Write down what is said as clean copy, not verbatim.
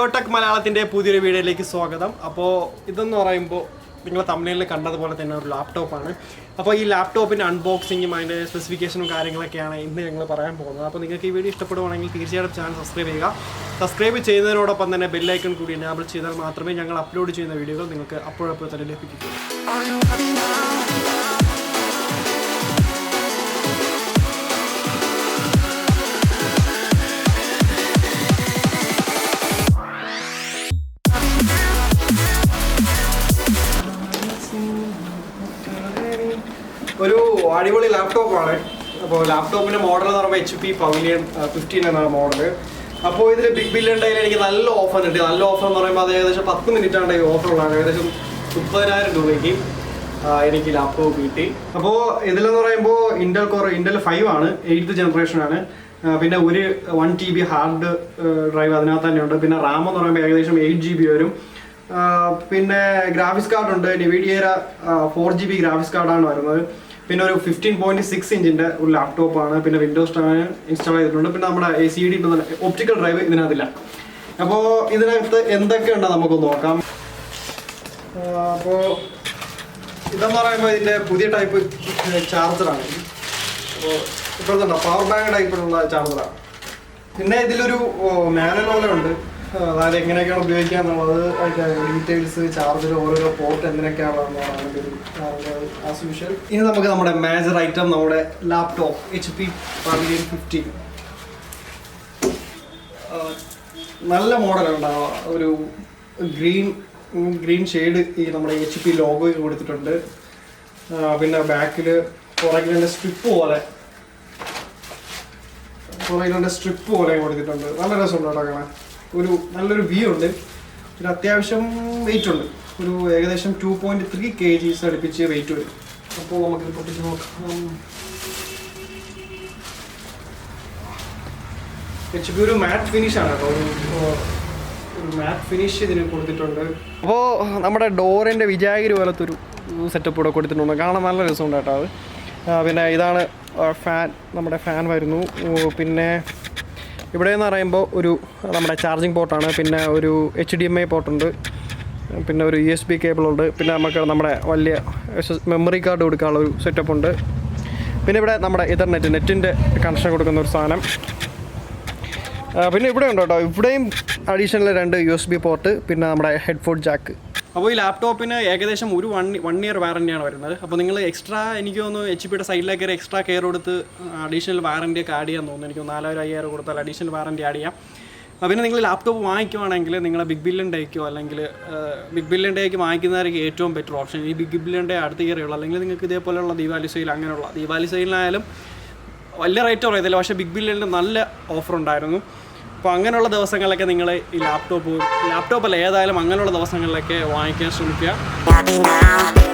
Biotech മലയാളത്തിൻ്റെ പുതിയൊരു വീഡിയോയിലേക്ക് സ്വാഗതം. അപ്പോൾ ഇതെന്ന് പറയുമ്പോൾ നിങ്ങൾ തമിഴിൽ കണ്ടതുപോലെ തന്നെ ഒരു ലാപ്ടോപ്പാണ്. അപ്പോൾ ഈ ലാപ്ടോപ്പിൻ്റെ അൺബോക്സിങ്ങും അതിൻ്റെ സ്പെസിഫിക്കേഷനും കാര്യങ്ങളൊക്കെയാണ് ഇന്ന് ഞങ്ങൾ പറയാൻ പോകുന്നത്. അപ്പോൾ നിങ്ങൾക്ക് ഈ വീഡിയോ ഇഷ്ടപ്പെടുവാണെങ്കിൽ തീർച്ചയായിട്ടും ചാനൽ സബ്സ്ക്രൈബ് ചെയ്യുക. സബ്സ്ക്രൈബ് ചെയ്യുന്നതിനോടൊപ്പം തന്നെ ബെല്ലൈക്കൺ കൂടി എനാബിൾ ചെയ്താൽ മാത്രമേ ഞങ്ങൾ അപ്ലോഡ് ചെയ്യുന്ന വീഡിയോകൾ നിങ്ങൾക്ക് അപ്പോഴപ്പോൾ തന്നെ ലഭിക്കൂ. ഒരു അടിപൊളി ലാപ്ടോപ്പാണ്. അപ്പോൾ ലാപ്ടോപ്പിൻ്റെ മോഡൽ എന്ന് പറയുമ്പോൾ HP പവലിയൻ 15 എന്നാണ് മോഡൽ. അപ്പോൾ ഇതിൽ ബിഗ് ബില്യൺ ഡേയിൽ എനിക്ക് നല്ല ഓഫർ കിട്ടി. നല്ല ഓഫർ എന്ന് പറയുമ്പോൾ അത് ഏകദേശം 10 മിനിറ്റാണ് ഈ ഓഫറുള്ളതാണ്. ഏകദേശം 30,000 രൂപയ്ക്ക് എനിക്ക് ലാപ്ടോപ്പ് കിട്ടി. അപ്പോൾ ഇതിലെന്ന് പറയുമ്പോൾ Intel 5 ആണ്, 8th ജനറേഷനാണ്. പിന്നെ ഒരു 1 TB ഹാർഡ് ഡ്രൈവ് അതിനകത്ത് തന്നെ ഉണ്ട്. പിന്നെ റാം എന്ന് പറയുമ്പോൾ ഏകദേശം 8 GB വരും. പിന്നെ ഗ്രാഫിക്സ് കാർഡ് ഉണ്ട്. NVIDIA 4 GB ഗ്രാഫിക്സ് കാർഡാണ് വരുന്നത്. പിന്നെ ഒരു 15.6 ഇഞ്ചിൻ്റെ ഒരു ലാപ്ടോപ്പാണ്. പിന്നെ വിൻഡോസ് 10 ഇൻസ്റ്റാൾ ചെയ്തിട്ടുണ്ട്. പിന്നെ നമ്മുടെ CD ഒപ്റ്റിക്കൽ ഡ്രൈവ് ഇതിനകത്തില്ല. അപ്പോൾ ഇതിനകത്ത് എന്തൊക്കെയുണ്ടോ നമുക്കൊന്ന് നോക്കാം. അപ്പോൾ ഇതെന്ന് പറയുമ്പോൾ ഇതിൻ്റെ പുതിയ ടൈപ്പ് ചാർജറാണ്. അപ്പോൾ ഇപ്പോഴത്തെ പവർ ബാങ്ക് ടൈപ്പിലുള്ള ചാർജറാണ്. പിന്നെ ഇതിലൊരു മാനുവൽ പോലെ ഉണ്ട്, അതായത് എങ്ങനെയൊക്കെയാണ് ഉപയോഗിക്കുക എന്നുള്ളത്, അതിൻ്റെ ഡീറ്റെയിൽസ്, ചാർജർ, ഓരോരോ പോർട്ട് എന്തിനൊക്കെയാണെന്നുള്ളത് ആസ് യൂഷ്വൽ. ഇനി നമുക്ക് നമ്മുടെ മേജർ ഐറ്റം, നമ്മുടെ ലാപ്ടോപ്പ് HP പവലിയൻ 15. നല്ല മോഡലുണ്ടാവുക. ഒരു ഗ്രീൻ ഷെയ്ഡ് ഈ നമ്മുടെ HP ലോഗോയിൽ കൊടുത്തിട്ടുണ്ട്. പിന്നെ ബാക്കിൽ പുറകിലെ സ്ട്രിപ്പ് പോലെ കൊടുത്തിട്ടുണ്ട്. നല്ല രസമുണ്ട് കേട്ടോ കാണാൻ. ഒരു നല്ലൊരു വ്യൂ ഉണ്ട്. ഒരു അത്യാവശ്യം വെയിറ്റ് ഉണ്ട്. ഒരു ഏകദേശം 2.3 kg അടുപ്പിച്ച് വെയിറ്റ് വരും. അപ്പോൾ നമുക്കിത് പൊട്ടിച്ച് നോക്കാം. HP ഒരു മാറ്റ് ഫിനിഷാണ് കേട്ടോ. ഒരു മാറ്റ് ഫിനിഷ് ഇതിന് കൊടുത്തിട്ടുണ്ട്. അപ്പോൾ നമ്മുടെ ഡോറിൻ്റെ വിജാഗിരി പോലത്തെ ഒരു സെറ്റപ്പ് കൂടെ കൊടുത്തിട്ടുണ്ട്. കാണാൻ നല്ല രസമുണ്ട് കേട്ടോ അത്. പിന്നെ ഇതാണ് ഫാൻ, നമ്മുടെ ഫാൻ വരുന്നു. പിന്നെ ഇവിടെ എന്ന് പറയുമ്പോൾ ഒരു നമ്മുടെ ചാർജിങ് പോർട്ടാണ്. പിന്നെ ഒരു HDMI പോർട്ടുണ്ട്. പിന്നെ ഒരു USB കേബിളുണ്ട്. പിന്നെ നമുക്ക് നമ്മുടെ വലിയ മെമ്മറി കാർഡ് കൊടുക്കാനുള്ള ഒരു സെറ്റപ്പ് ഉണ്ട്. പിന്നെ ഇവിടെ നമ്മുടെ നെറ്റിൻ്റെ കണക്ഷൻ കൊടുക്കുന്ന ഒരു സാധനം. പിന്നെ ഇവിടെ ഉണ്ട് കേട്ടോ. ഇവിടെയും അഡീഷണൽ 2 USB പോർട്ട്, പിന്നെ നമ്മുടെ ഹെഡ്ഫോൺ ജാക്ക്. അപ്പോൾ ഈ ലാപ്ടോപ്പിന് ഏകദേശം ഒരു 1 ഇയർ വാറൻറ്റിയാണ് വരുന്നത്. അപ്പോൾ നിങ്ങൾ എക്സ്ട്രാ, എനിക്ക് തോന്നുന്നു HP സൈഡിലേക്ക് ഒരു എക്സ്ട്രാ കെയർ കൊടുത്ത് അഡീഷണൽ വാറൻറ്റി ഒക്കെ ആഡ് ചെയ്യാൻ തോന്നുന്നു. എനിക്ക് 4,000-5,000 കൊടുത്താൽ അഡീഷണൽ വാറൻറ്റി ആഡ് ചെയ്യാം. പിന്നെ നിങ്ങൾ ലാപ്ടോപ്പ് വാങ്ങിക്കുവാണെങ്കിൽ നിങ്ങൾ ബിഗ് ബില്യൺ ഡേക്കോ അല്ലെങ്കിൽ ബിഗ് ബില്യൺ ഡേക്ക് വാങ്ങിക്കുന്നതായിരിക്കും ഏറ്റവും ബെറ്റർ ഓപ്ഷൻ. ഈ ബിഗ് ബില്യൺ ഡേ അടുത്ത ഇയറുള്ള, അല്ലെങ്കിൽ നിങ്ങൾക്ക് ഇതേപോലെയുള്ള ദീപാവലി സെയിൽ, അങ്ങനെയുള്ള ദീപാവലി സെയിലിനായാലും വലിയ റേറ്റ് പറയത്തില്ല, പക്ഷേ ബിഗ് ബില്യണിൽ നല്ല ഓഫർ ഉണ്ടായിരുന്നു. അപ്പോൾ അങ്ങനെയുള്ള ദിവസങ്ങളിലൊക്കെ നിങ്ങൾ ഈ ലാപ്ടോപ്പല്ല ഏതായാലും അങ്ങനെയുള്ള ദിവസങ്ങളിലൊക്കെ വാങ്ങിക്കാൻ ശ്രമിക്കുക.